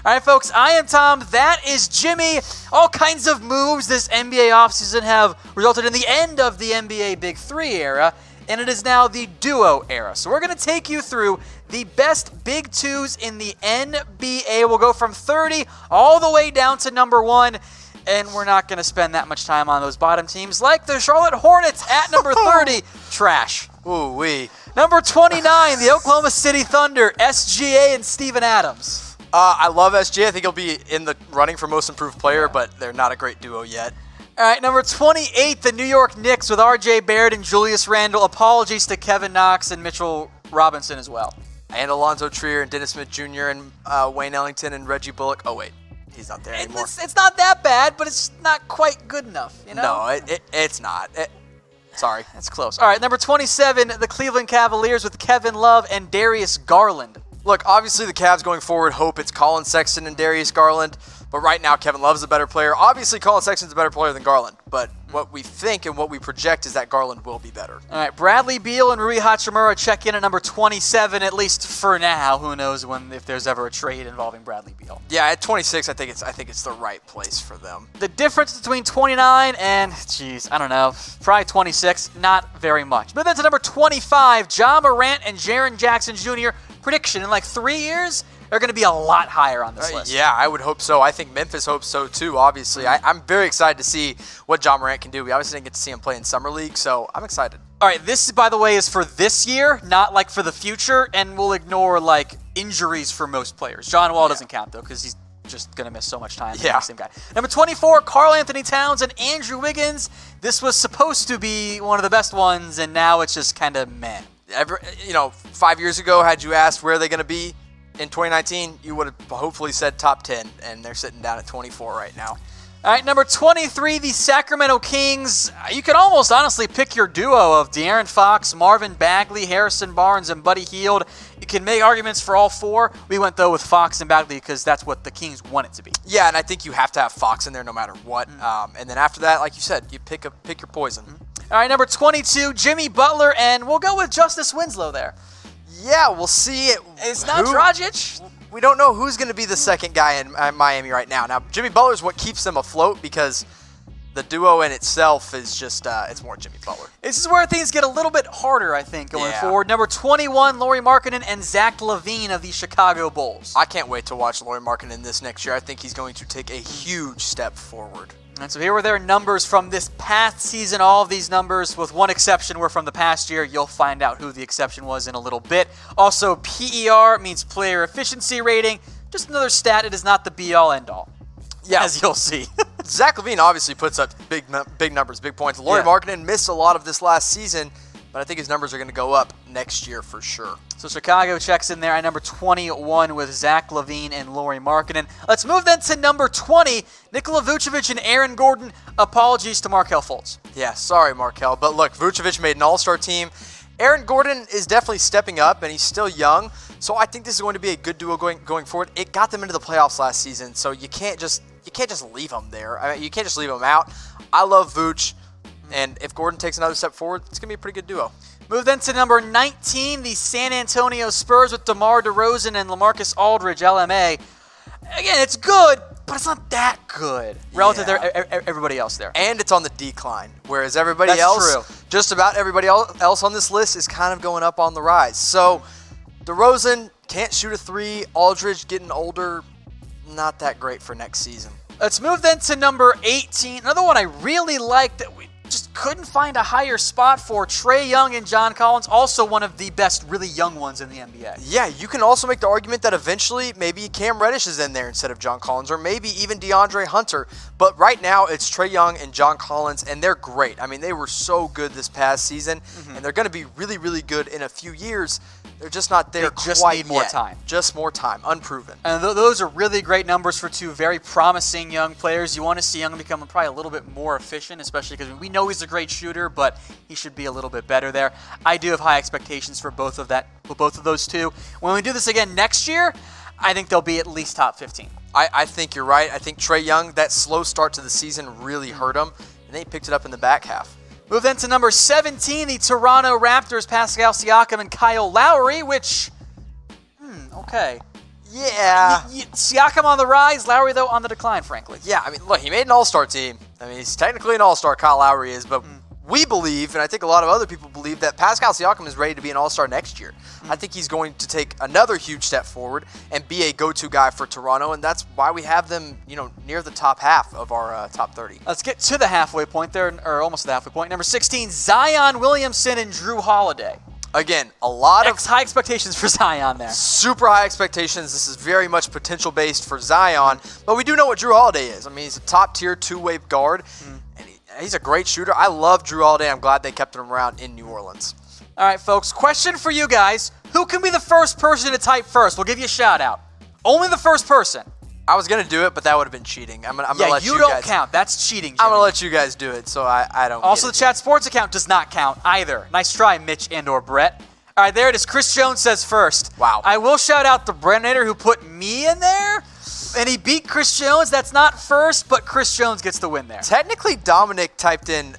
All right, folks, I am Tom. That is Jimmy. All kinds of moves this NBA offseason have resulted in the end of the NBA Big Three era, and it is now the duo era. So we're going to take you through the best big twos in the NBA. We'll go from 30 all the way down to number 1, and we're not going to spend that much time on those bottom teams like the Charlotte Hornets at number 30. Trash. Ooh-wee. Number 29, the Oklahoma City Thunder, SGA and Steven Adams. I love SGA. I think he'll be in the running for most improved player, but they're not a great duo yet. All right, number 28, the New York Knicks with R.J. Barrett and Julius Randle. Apologies to Kevin Knox and Mitchell Robinson as well. And Alonzo Trier and Dennis Smith Jr. and Wayne Ellington and Reggie Bullock. Oh, wait. He's not there anymore. It's not that bad, but it's not quite good enough, you know? No, it's not. Sorry. That's close. All right, number 27, the Cleveland Cavaliers with Kevin Love and Darius Garland. Look, obviously the Cavs going forward hope it's Colin Sexton and Darius Garland, but right now Kevin Love's a better player. Obviously Colin Sexton's a better player than Garland, but what we think and what we project is that Garland will be better. All right, Bradley Beal and Rui Hachimura check in at number 27, at least for now. Who knows if there's ever a trade involving Bradley Beal. Yeah, at 26, I think it's the right place for them. The difference between 29 and, I don't know, probably 26, not very much. But then to number 25, Ja Morant and Jaren Jackson Jr., prediction in like 3 years, they're going to be a lot higher on this list. Yeah, I would hope so. I think Memphis hopes so too, obviously. I'm very excited to see what Ja Morant can do. We obviously didn't get to see him play in Summer League, so I'm excited. All right, this, by the way, is for this year, not like for the future, and we'll ignore like injuries for most players. John Wall doesn't count, though, because he's just going to miss so much time. Yeah. Same guy. Number 24, Karl Anthony Towns and Andrew Wiggins. This was supposed to be one of the best ones, and now it's just kind of meh. 5 years ago, had you asked where they're going to be in 2019, you would have hopefully said top 10, and they're sitting down at 24 right now. All right, number 23, the Sacramento Kings. You can almost honestly pick your duo of De'Aaron Fox, Marvin Bagley, Harrison Barnes, and Buddy Hield. You can make arguments for all four. We went, though, with Fox and Bagley because that's what the Kings want it to be. Yeah, and I think you have to have Fox in there no matter what. And then after that, like you said, you pick your poison. All right, number 22, Jimmy Butler, and we'll go with Justice Winslow there. Yeah, we'll see. It's not Dragic. We don't know who's going to be the second guy in Miami right now. Now, Jimmy Butler is what keeps them afloat because the duo in itself is just, it's more Jimmy Butler. This is where things get a little bit harder, I think, going forward. Number 21, Lauri Markkanen and Zach LaVine of the Chicago Bulls. I can't wait to watch Lauri Markkanen this next year. I think he's going to take a huge step forward. And so here were their numbers from this past season. All of these numbers, with one exception, were from the past year. You'll find out who the exception was in a little bit. Also, PER means player efficiency rating. Just another stat. It is not the be-all, end-all, as you'll see. Zach LaVine obviously puts up big numbers, big points. Lauri Markkanen missed a lot of this last season, but I think his numbers are going to go up next year for sure. So Chicago checks in there at number 21 with Zach LaVine and Lauri Markkanen. Let's move then to number 20, Nikola Vucevic and Aaron Gordon. Apologies to Markelle Fultz. Yeah, sorry, Markelle. But look, Vucevic made an all-star team. Aaron Gordon is definitely stepping up, and he's still young. So I think this is going to be a good duo going forward. It got them into the playoffs last season, so you can't just leave them there. I mean, you can't just leave them out. I love Vooch, and if Gordon takes another step forward, it's going to be a pretty good duo. Move then to number 19, the San Antonio Spurs with DeMar DeRozan and LaMarcus Aldridge, LMA. Again, it's good, but it's not that good relative to everybody else there. And it's on the decline, whereas everybody else, just about everybody else on this list is kind of going up on the rise. So DeRozan can't shoot a three. Aldridge getting older, not that great for next season. Let's move then to number 18. Another one I really like that we just couldn't find a higher spot for. Trae Young and John Collins, also one of the best really young ones in the NBA. Yeah, you can also make the argument that eventually maybe Cam Reddish is in there instead of John Collins, or maybe even DeAndre Hunter. But right now it's Trae Young and John Collins, and they're great. I mean, they were so good this past season, and they're going to be really, really good in a few years. They're just not there quite yet. Just need more time. Just more time, unproven. And those are really great numbers for two very promising young players. You want to see Young become probably a little bit more efficient, especially because we know he's a great shooter, but he should be a little bit better there. I do have high expectations for both of those two. When we do this again next year, I think they'll be at least top 15. I think you're right. I think Trae Young, that slow start to the season really hurt him, and then he picked it up in the back half. Move then to number 17, the Toronto Raptors, Pascal Siakam and Kyle Lowry, which, okay. Yeah. Siakam on the rise, Lowry, though, on the decline, frankly. Yeah, I mean, look, he made an all-star team. I mean, he's technically an all-star, Kyle Lowry is, but we believe, and I think a lot of other people believe, that Pascal Siakam is ready to be an all-star next year. I think he's going to take another huge step forward and be a go-to guy for Toronto, and that's why we have them, near the top half of our top 30. Let's get to the halfway point there, or almost the halfway point. Number 16, Zion Williamson and Drew Holiday. Again, a lot of high expectations for Zion there. Super high expectations. This is very much potential-based for Zion, but we do know what Drew Holiday is. I mean, he's a top-tier two-way guard, and he's a great shooter. I love Drew Holiday. I'm glad they kept him around in New Orleans. All right, folks, question for you guys. Who can be the first person to type first? We'll give you a shout-out. Only the first person. I was going to do it, but that would have been cheating. I'm gonna let you guys. You don't count. That's cheating, Jimmy. I'm going to let you guys do it, so I don't Also, the Chat Sports account does not count either. Nice try, Mitch and or Brett. All right, there it is. Chris Jones says first. Wow. I will shout out the Brennator who put me in there, and he beat Chris Jones. That's not first, but Chris Jones gets the win there. Technically, Dominic typed in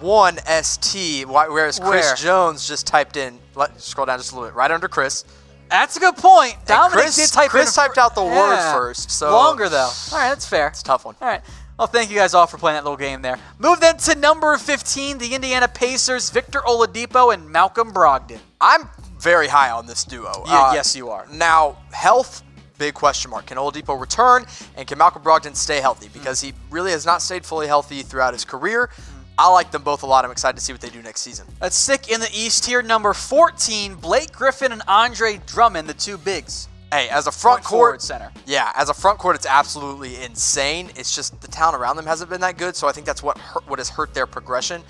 1ST, whereas Chris Jones just typed in, scroll down just a little bit, right under Chris. That's a good point. Dominic did type Chris typed out the word first. So longer, though. All right, that's fair. It's a tough one. All right. Well, thank you guys all for playing that little game there. Move then to number 15, the Indiana Pacers, Victor Oladipo and Malcolm Brogdon. I'm very high on this duo. Yes, you are. Now, health, big question mark. Can Oladipo return, and can Malcolm Brogdon stay healthy? Because he really has not stayed fully healthy throughout his career. I like them both a lot. I'm excited to see what they do next season. Let's stick in the East here. Number 14, Blake Griffin and Andre Drummond, the two bigs. Hey, as a front court center. Yeah, as a front court, it's absolutely insane. It's just the talent around them hasn't been that good, so I think that's what has hurt their progression.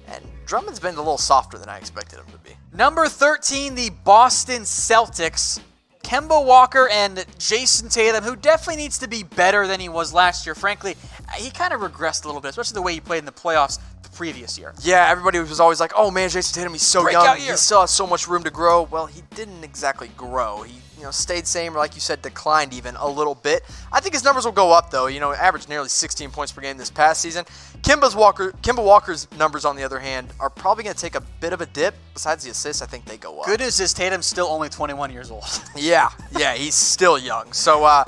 And Drummond's been a little softer than I expected him to be. Number 13, the Boston Celtics. Kemba Walker and JAYSON Tatum, who definitely needs to be better than he was last year. Frankly, he kind of regressed a little bit, especially the way he played in the playoffs the previous year. Yeah, everybody was always like, oh man, JAYSON Tatum, he's so Breakout young. year. He still has so much room to grow. Well, he didn't exactly grow. He stayed same, or like you said, declined even a little bit. I think his numbers will go up, though. Averaged nearly 16 points per game this past season. Kemba Walker's numbers, on the other hand, are probably going to take a bit of a dip. Besides the assists, I think they go up. Good news is Tatum's still only 21 years old. Yeah, he's still young. So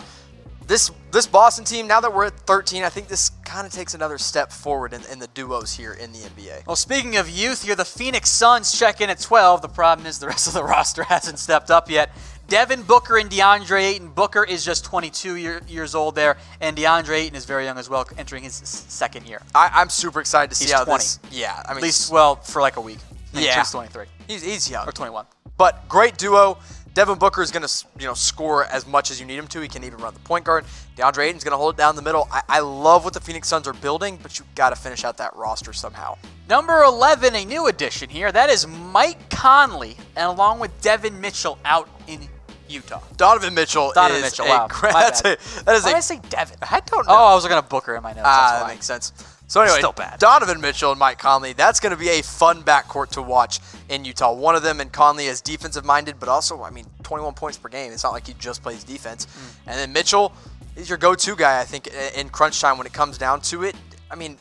this Boston team, now that we're at 13, I think this kind of takes another step forward in the duos here in the NBA. Well, speaking of youth here, the Phoenix Suns check in at 12. The problem is the rest of the roster hasn't stepped up yet. Devin Booker and DeAndre Ayton. Booker is just 22 years old there, and DeAndre Ayton is very young as well, entering his second year. I'm super excited to see how 20. this. Yeah, I mean, at least, for like a week. Yeah, he's 23. He's young or 21. But great duo. Devin Booker is going to score as much as you need him to. He can even run the point guard. DeAndre Ayton's going to hold it down the middle. I love what the Phoenix Suns are building, but you've got to finish out that roster somehow. Number 11, a new addition here. That is Mike Conley, and along with Devin Mitchell out in Utah. Donovan Mitchell. Wow. Why did I say Devin? I don't know. Oh, I was looking at Booker in my notes. That makes sense. So anyway, still bad. Donovan Mitchell and Mike Conley, that's going to be a fun backcourt to watch in Utah. One of them, and Conley, is defensive-minded, but also, 21 points per game. It's not like he just plays defense. And then Mitchell is your go-to guy, I think, in crunch time when it comes down to it. I can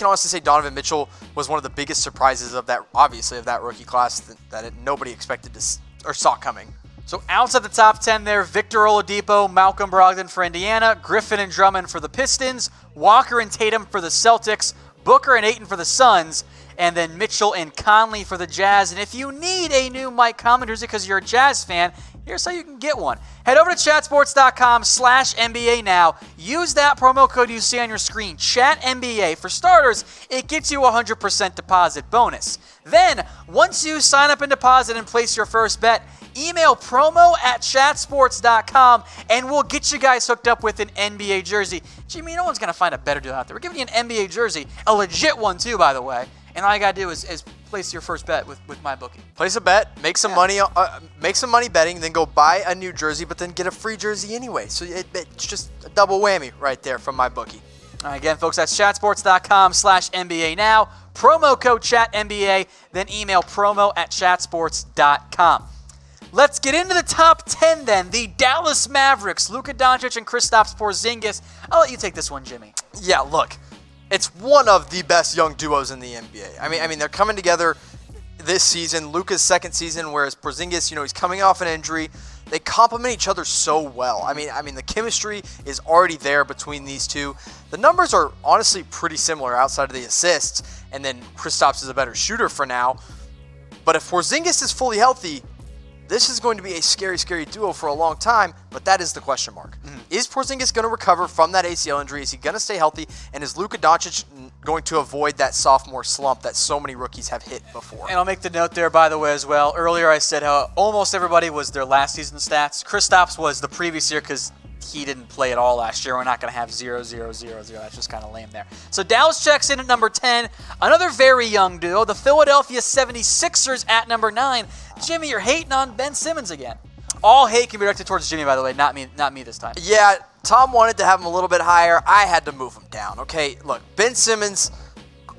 honestly say Donovan Mitchell was one of the biggest surprises of that rookie class that nobody expected or saw coming. So outside the top 10 there, Victor Oladipo, Malcolm Brogdon for Indiana, Griffin and Drummond for the Pistons, Walker and Tatum for the Celtics, Booker and Ayton for the Suns, and then Mitchell and Conley for the Jazz. And if you need a new Mike Conley jersey because you're a Jazz fan, here's how you can get one. Head over to chatsports.com/NBA now. Use that promo code you see on your screen, ChatNBA. For starters, it gets you a 100% deposit bonus. Then, once you sign up and deposit and place your first bet, email promo@chatsports.com and we'll get you guys hooked up with an NBA jersey. Jimmy, no one's going to find a better deal out there. We're giving you an NBA jersey, a legit one too, by the way. And all you got to do is place your first bet with MyBookie. Place a bet, make some money betting, then go buy a new jersey, but then get a free jersey anyway. So it's just a double whammy right there from MyBookie. All right, again, folks, that's chatsports.com/NBA now. Promo code ChatNBA, then email promo@chatsports.com. Let's get into the top 10 then. The Dallas Mavericks, Luka Doncic and Kristaps Porzingis. I'll let you take this one, Jimmy. Yeah, look, it's one of the best young duos in the NBA. I mean, they're coming together this season. Luka's second season, whereas Porzingis, he's coming off an injury. They complement each other so well. I mean, the chemistry is already there between these two. The numbers are honestly pretty similar outside of the assists, and then Kristaps is a better shooter for now. But if Porzingis is fully healthy, this is going to be a scary, scary duo for a long time, but that is the question mark. Is Porzingis going to recover from that ACL injury? Is he going to stay healthy? And is Luka Doncic going to avoid that sophomore slump that so many rookies have hit before? And I'll make the note there, by the way, as well. Earlier I said how almost everybody was their last season stats. Kristaps was the previous year because he didn't play at all last year. We're not going to have 0, 0, 0, 0. That's just kind of lame there. So Dallas checks in at number 10. Another very young duo, the Philadelphia 76ers at number 9. Jimmy, you're hating on Ben Simmons again. All hate can be directed towards Jimmy, by the way, not me this time. Yeah, Tom wanted to have him a little bit higher. I had to move him down, okay? Look, Ben Simmons,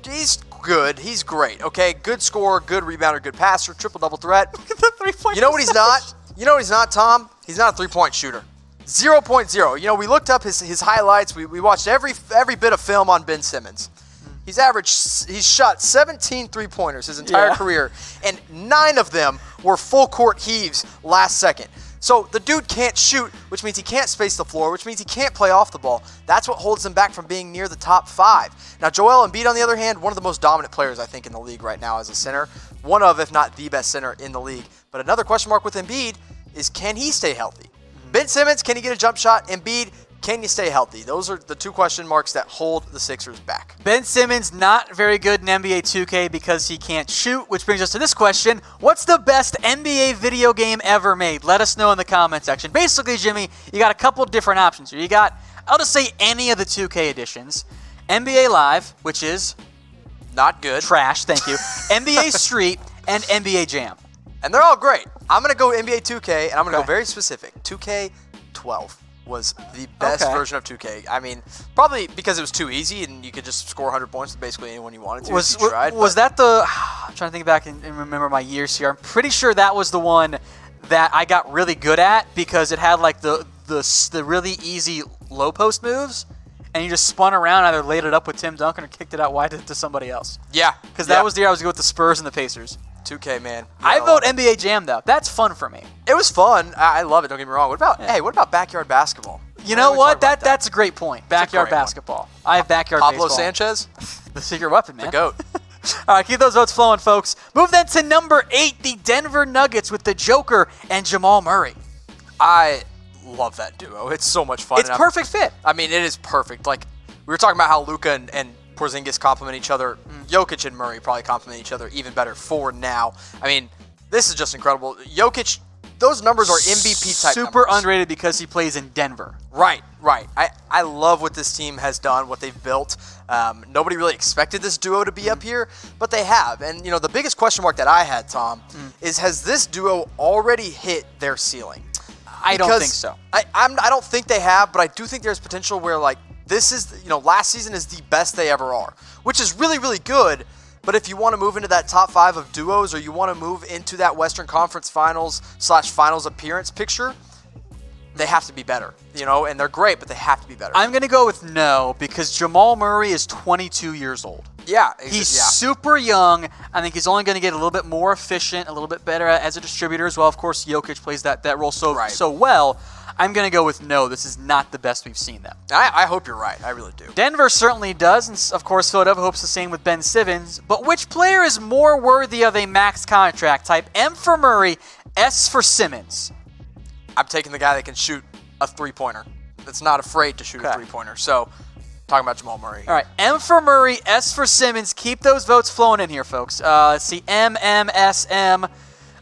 he's good. He's great, okay? Good scorer, good rebounder, good passer, triple-double threat. Look at the 3-point You know what he's not? You know what he's not, Tom? He's not a three-point shooter. 0.0. You know, we looked up his highlights. We watched every bit of film on Ben Simmons. He's shot 17 three-pointers his entire career, and 9 of them were full-court heaves last second. So the dude can't shoot, which means he can't space the floor, which means he can't play off the ball. That's what holds him back from being near the top 5. Now, Joel Embiid, on the other hand, one of the most dominant players, I think, in the league right now as a center. One of, if not the best center in the league. But another question mark with Embiid is, can he stay healthy? Ben Simmons, can he get a jump shot? Embiid, can you stay healthy? Those are the 2 question marks that hold the Sixers back. Ben Simmons, not very good in NBA 2K because he can't shoot, which brings us to this question. What's the best NBA video game ever made? Let us know in the comment section. Basically, Jimmy, you got a couple different options here. You got, I'll just say any of the 2K editions. NBA Live, which is not good. Trash, thank you. NBA Street and NBA Jam. And they're all great. I'm going to go NBA 2K, and I'm going to go very specific. 2K12 was the best version of 2K. I mean, probably because it was too easy, and you could just score 100 points with basically anyone you wanted to if you tried. Was that the... I'm trying to think back and remember my years here. I'm pretty sure that was the one that I got really good at because it had like the really easy low post moves, and you just spun around, either laid it up with Tim Duncan or kicked it out wide to somebody else. Yeah. Because that was the year I was good with the Spurs and the Pacers. 2K, man. I vote NBA Jam, though. That's fun for me. It was fun. I love it. Don't get me wrong. What about backyard basketball? You know what? That's a great point. Backyard basketball. I have backyard baseball. Pablo Sanchez? The secret weapon, man. The GOAT. All right, keep those votes flowing, folks. Move then to number 8, the Denver Nuggets with the Joker and Jamal Murray. I love that duo. It's so much fun. It's perfect fit. I mean, it is perfect. Like, we were talking about how Luka and Porzingis complement each other. Jokic and Murray probably complement each other even better for now. I mean, this is just incredible. Jokic, those numbers are MVP-type Super numbers. underrated because he plays in Denver. Right. I love what this team has done, what they've built. Nobody really expected this duo to be up here, but they have. And, you know, the biggest question mark that I had, Tom, is has this duo already hit their ceiling? I don't think so. I don't think they have, but I do think there's potential where, like, this is, you know, last season is the best they ever are, which is really, really good. But if you want to move into that top 5 of duos, or you want to move into that Western Conference Finals / Finals appearance picture, they have to be better, you know, and they're great, but they have to be better. I'm going to go with no because Jamal Murray is 22 years old. Yeah. He's super young. I think he's only going to get a little bit more efficient, a little bit better as a distributor as well. Of course, Jokic plays that role so well. I'm going to go with no. This is not the best we've seen them. I hope you're right. I really do. Denver certainly does, and of course, Philadelphia hopes the same with Ben Simmons. But which player is more worthy of a max contract? Type M for Murray, S for Simmons. I'm taking the guy that can shoot a three-pointer, that's not afraid to shoot a three-pointer. So, talking about Jamal Murray. All right, M for Murray, S for Simmons. Keep those votes flowing in here, folks. Let's see, M, S, M.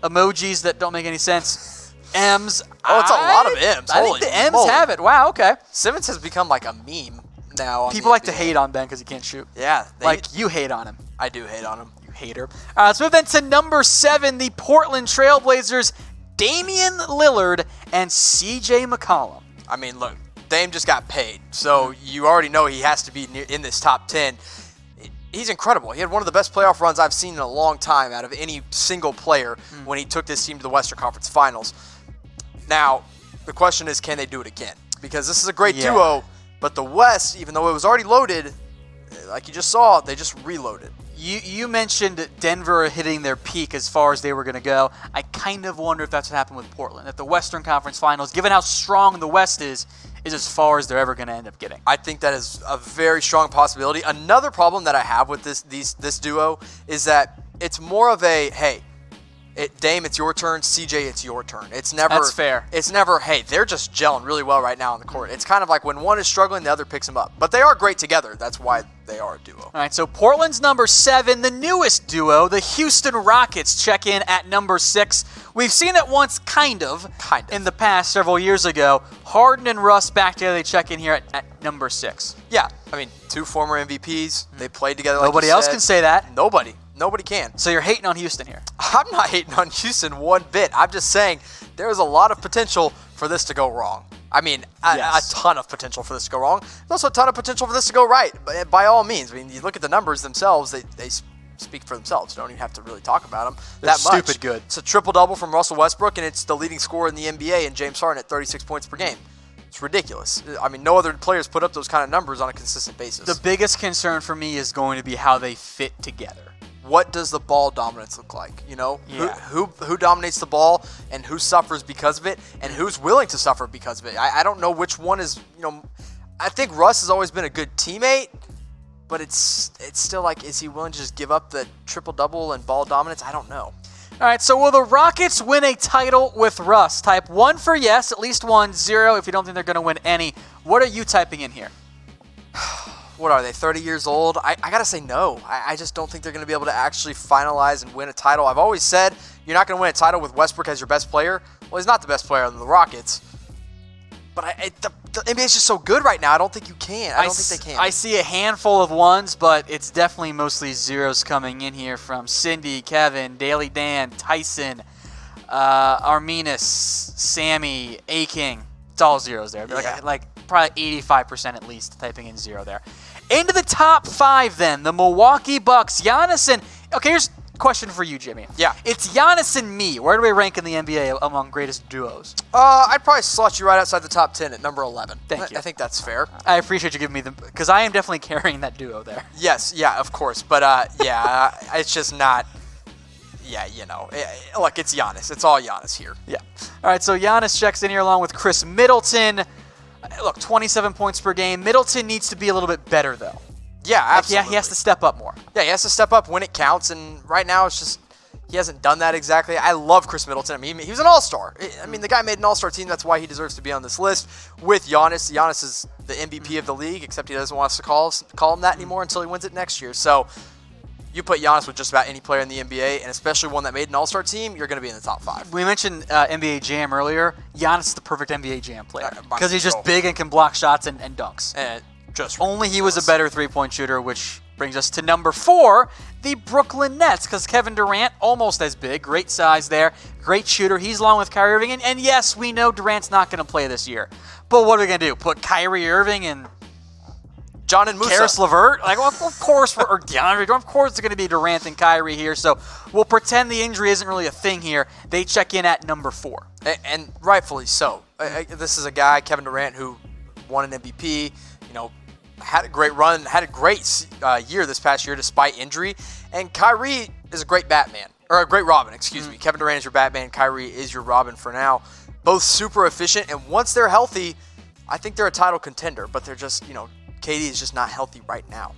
Emojis that don't make any sense. M's. Oh, it's a lot of M's. I think the M's have it. Wow, okay. Simmons has become like a meme now. People like to hate on Ben because he can't shoot. Yeah. You hate on him. I do hate on him. You hater. All right, let's move then to number 7, the Portland Trailblazers, Damian Lillard and CJ McCollum. I mean, look, Dame just got paid, so you already know he has to be in this top 10. He's incredible. He had one of the best playoff runs I've seen in a long time out of any single player when he took this team to the Western Conference Finals. Now, the question is, can they do it again? Because this is a great duo, but the West, even though it was already loaded, like you just saw, they just reloaded. You mentioned Denver hitting their peak as far as they were going to go. I kind of wonder if that's what happened with Portland. That the Western Conference Finals, given how strong the West is as far as they're ever going to end up getting. I think that is a very strong possibility. Another problem that I have with this duo is that it's more of a, hey, Dame, it's your turn. CJ, it's your turn. It's never. That's fair. It's never, hey, they're just gelling really well right now on the court. It's kind of like when one is struggling, the other picks them up. But they are great together. That's why they are a duo. All right, so Portland's number 7, the newest duo, the Houston Rockets, check in at number 6. We've seen it once, kind of, in the past several years ago. Harden and Russ back together. They check in here at number 6. Yeah, I mean, 2 former MVPs. They played together. Like Nobody else can say that. Nobody can. So you're hating on Houston here. I'm not hating on Houston one bit. I'm just saying there's a lot of potential for this to go wrong. I mean, a ton of potential for this to go wrong. There's also a ton of potential for this to go right, by all means. I mean, you look at the numbers themselves, they speak for themselves. You don't even have to really talk about them that much. Stupid good. It's a triple-double from Russell Westbrook, and it's the leading scorer in the NBA, and James Harden at 36 points per game. It's ridiculous. I mean, no other players put up those kind of numbers on a consistent basis. The biggest concern for me is going to be how they fit together. What does the ball dominance look like? You know, Yeah. who dominates the ball and who suffers because of it and who's willing to suffer because of it. I don't know which one is, I think Russ has always been a good teammate, but it's still like, is he willing to just give up the triple-double and ball dominance? I don't know. All right, so will the Rockets win a title with Russ? Type 1 for yes, at least 1, 0 if you don't think they're going to win any. What are you typing in here? What are they, 30 years old? I got to say no. I just don't think they're going to be able to actually finalize and win a title. I've always said you're not going to win a title with Westbrook as your best player. Well, he's not the best player on the Rockets. But the NBA is just so good right now, I don't think you can. I don't think they can. I see a handful of 1s, but it's definitely mostly 0s coming in here from Cindy, Kevin, Daily Dan, Tyson, Arminus, Sammy, A-King. It's all 0s there. Yeah. Like probably 85% at least typing in 0 there. Into the top 5 then, the Milwaukee Bucks. Giannis and... Okay, here's a question for you, Jimmy. Yeah. It's Giannis and me. Where do we rank in the NBA among greatest duos? I'd probably slot you right outside the top 10 at number 11. Thank you. I think that's fair. I appreciate you giving me them, because I am definitely carrying that duo there. Yes, yeah, of course. But, it's just not... Yeah, look, it's Giannis. It's all Giannis here. Yeah. All right, so Giannis checks in here along with Chris Middleton. Look, 27 points per game. Middleton needs to be a little bit better, though. Yeah, absolutely. He has to step up more. Yeah, he has to step up when it counts, and right now it's just he hasn't done that exactly. I love Chris Middleton. I mean, he was an all-star. I mean, the guy made an all-star team. That's why he deserves to be on this list with Giannis. Giannis is the MVP of the league, except he doesn't want us to call him that anymore until he wins it next year. So you put Giannis with just about any player in the NBA, and especially one that made an all-star team, you're going to be in the top 5. We mentioned NBA Jam earlier. Giannis is the perfect NBA Jam player because he's just so. big and can block shots and dunks. And just only he was a better three-point shooter, which brings us to number 4, the Brooklyn Nets, because Kevin Durant, almost as big, great size there, great shooter. He's along with Kyrie Irving, and yes, we know Durant's not going to play this year. But what are we going to do? Put Kyrie Irving and John and Musa. Karis LeVert? Like, well, of course, or DeAndre. Of course, it's going to be Durant and Kyrie here. So we'll pretend the injury isn't really a thing here. They check in at number 4. And rightfully so. This is a guy, Kevin Durant, who won an MVP, had a great run, had a great year this past year despite injury. And Kyrie is a great Batman, or a great Robin, excuse me. Kevin Durant is your Batman, Kyrie is your Robin for now. Both super efficient, and once they're healthy, I think they're a title contender, but they're just, KD is just not healthy right now.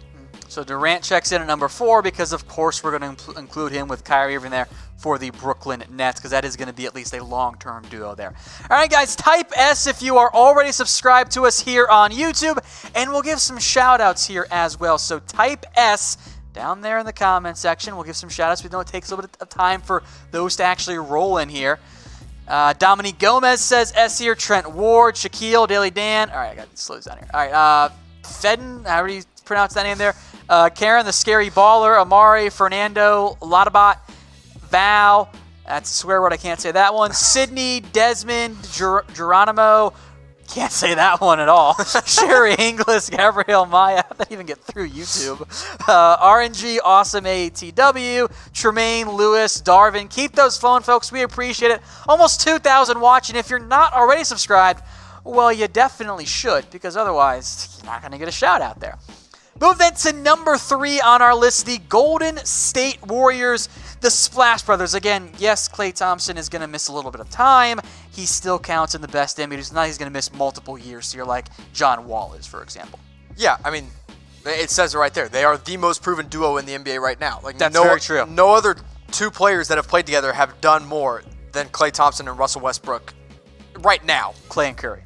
So Durant checks in at number 4 because, of course, we're going to include him with Kyrie Irving there for the Brooklyn Nets because that is going to be at least a long-term duo there. All right, guys, type S if you are already subscribed to us here on YouTube, and we'll give some shout-outs here as well. So type S down there in the comment section. We'll give some shout-outs. We know it takes a little bit of time for those to actually roll in here. Dominique Gomez says S here. Trent Ward, Shaquille, Daily Dan. All right, I got to slow this down here. All right, Fedden, how do you pronounce that name there? Karen, the Scary Baller, Amari, Fernando, Latabat, Val, that's a swear word, I can't say that one. Sydney, Desmond, Geronimo, can't say that one at all. Sherry Inglis, Gabrielle Maya, how did that even get through YouTube? RNG, Awesome ATW, Tremaine, Lewis, Darvin. Keep those flowing, folks. We appreciate it. Almost 2,000 watching. If you're not already subscribed, well, you definitely should, because otherwise you're not going to get a shout out there. Move then to number 3 on our list, the Golden State Warriors, the Splash Brothers. Again, yes, Klay Thompson is going to miss a little bit of time. He still counts in the best NBA. He's going to miss multiple years here, like John Wall is, for example. Yeah, I mean, it says it right there. They are the most proven duo in the NBA right now. Like, That's very true. No other two players that have played together have done more than Klay Thompson and Russell Westbrook right now. Klay and Curry.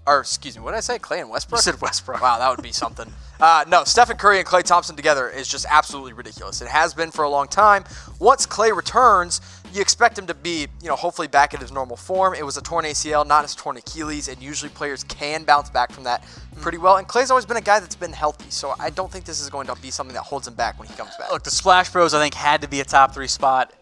Or, excuse me, what did I say? Klay and Westbrook? You said Westbrook. Wow, that would be something. No, Stephen Curry and Klay Thompson together is just absolutely ridiculous. It has been for a long time. Once Klay returns, you expect him to be, hopefully back at his normal form. It was a torn ACL, not his torn Achilles, and usually players can bounce back from that pretty well. And Klay's always been a guy that's been healthy, so I don't think this is going to be something that holds him back when he comes back. Look, the Splash Bros, I think, had to be a top 3 spot.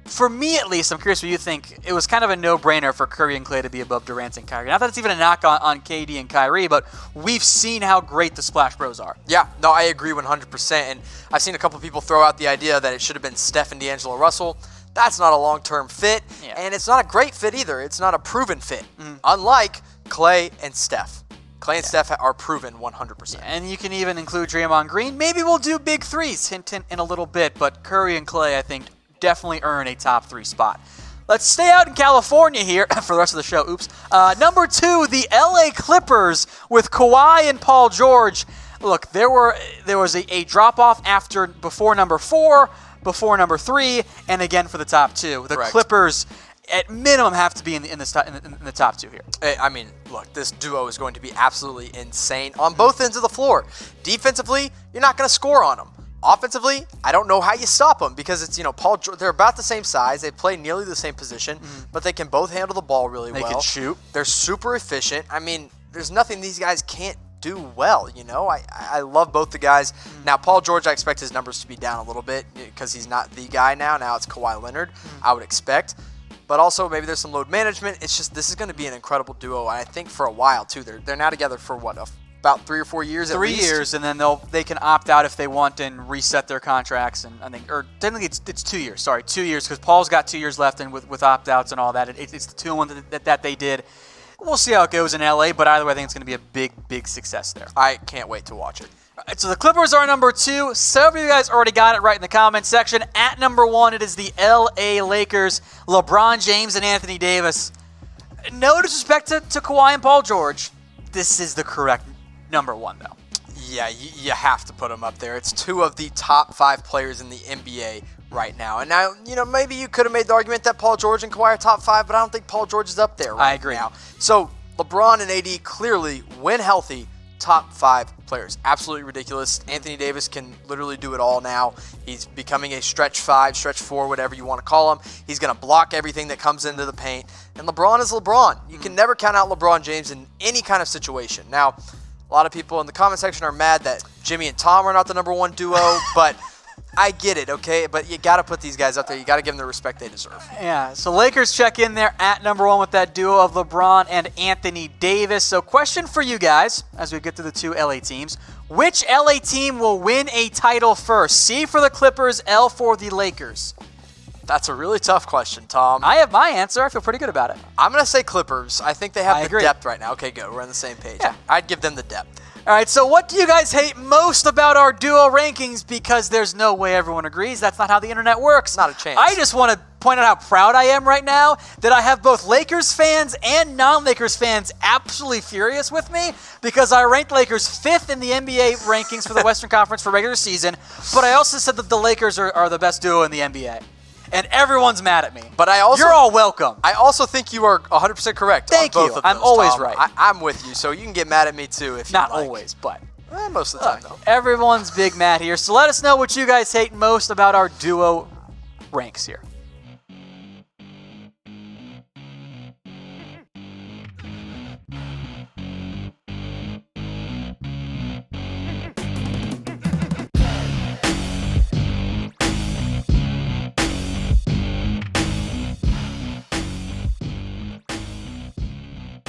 For me, at least, I'm curious what you think. It was kind of a no-brainer for Curry and Klay to be above Durant and Kyrie. Not that it's even a knock on KD and Kyrie, but we've seen how great the Splash Bros are. Yeah, no, I agree 100%. And I've seen a couple people throw out the idea that it should have been Steph and D'Angelo Russell. That's not a long-term fit, and it's not a great fit either. It's not a proven fit, unlike Klay and Steph. Klay and Steph are proven 100%. Yeah, and you can even include Draymond Green. Maybe we'll do big threes, hint in a little bit, but Curry and Klay, I think, definitely earn a top 3 spot. Let's stay out in California here for the rest of the show. Oops. Number 2, the LA Clippers with Kawhi and Paul George. Look, there was a drop-off before number 4, before number 3, and again for the top 2. The Correct. Clippers, at minimum, have to be in the top 2 here. I mean, look, this duo is going to be absolutely insane on both ends of the floor. Defensively, you're not going to score on them. Offensively, I don't know how you stop them because it's, Paul George, they're about the same size. They play nearly the same position, but they can both handle the ball really well. They can shoot. They're super efficient. I mean, there's nothing these guys can't do well, I love both the guys. Now, Paul George, I expect his numbers to be down a little bit because he's not the guy now. Now it's Kawhi Leonard, I would expect. But also, maybe there's some load management. It's just, this is going to be an incredible duo, and I think for a while, too. They're now together for, about 3 or 4 years at least? 3 years, and then they can opt out if they want and reset their contracts. And I think, or technically it's 2 years. Sorry, 2 years because Paul's got 2 years left, and with opt outs and all that, it's the 2-1 that they did. We'll see how it goes in LA, but either way, I think it's going to be a big success there. I can't wait to watch it. All right, so the Clippers are number 2. Several of you guys already got it right in the comments section. At number 1, it is the LA Lakers, LeBron James and Anthony Davis. No disrespect to Kawhi and Paul George. This is the correct number 1, though. Yeah, you have to put them up there. It's 2 of the top 5 players in the NBA right now. And now, maybe you could have made the argument that Paul George and Kawhi are top 5, but I don't think Paul George is up there right I agree. now. So LeBron and AD clearly, when healthy, top 5 players. Absolutely ridiculous. Anthony Davis can literally do it all now. He's becoming a stretch 5, stretch 4, whatever you want to call him. He's going to block everything that comes into the paint. And LeBron is LeBron. You can never count out LeBron James in any kind of situation. Now, a lot of people in the comment section are mad that Jimmy and Tom are not the number 1 duo, but I get it, okay? But you got to put these guys up there. You got to give them the respect they deserve. Yeah, so Lakers check in there at number 1 with that duo of LeBron and Anthony Davis. So question for you guys as we get to the 2 LA teams. Which LA team will win a title first? C for the Clippers, L for the Lakers. That's a really tough question, Tom. I have my answer. I feel pretty good about it. I'm going to say Clippers. I think they have I the agree. depth right now. Okay, good. We're on the same page. Yeah. I'd give them the depth. All right, so what do you guys hate most about our duo rankings? Because there's no way everyone agrees. That's not how the internet works. Not a chance. I just want to point out how proud I am right now that I have both Lakers fans and non-Lakers fans absolutely furious with me because I ranked Lakers 5th in the NBA rankings for the Western Conference for regular season, but I also said that the Lakers are the best duo in the NBA. And everyone's mad at me. But you're all welcome. I also think you are 100% correct. Thank on both you. Of those, I'm always Tom. right. I'm with you, so you can get mad at me too if you Not like. always, but Most of the time, though. Everyone's big mad here. So let us know what you guys hate most about our duo ranks here.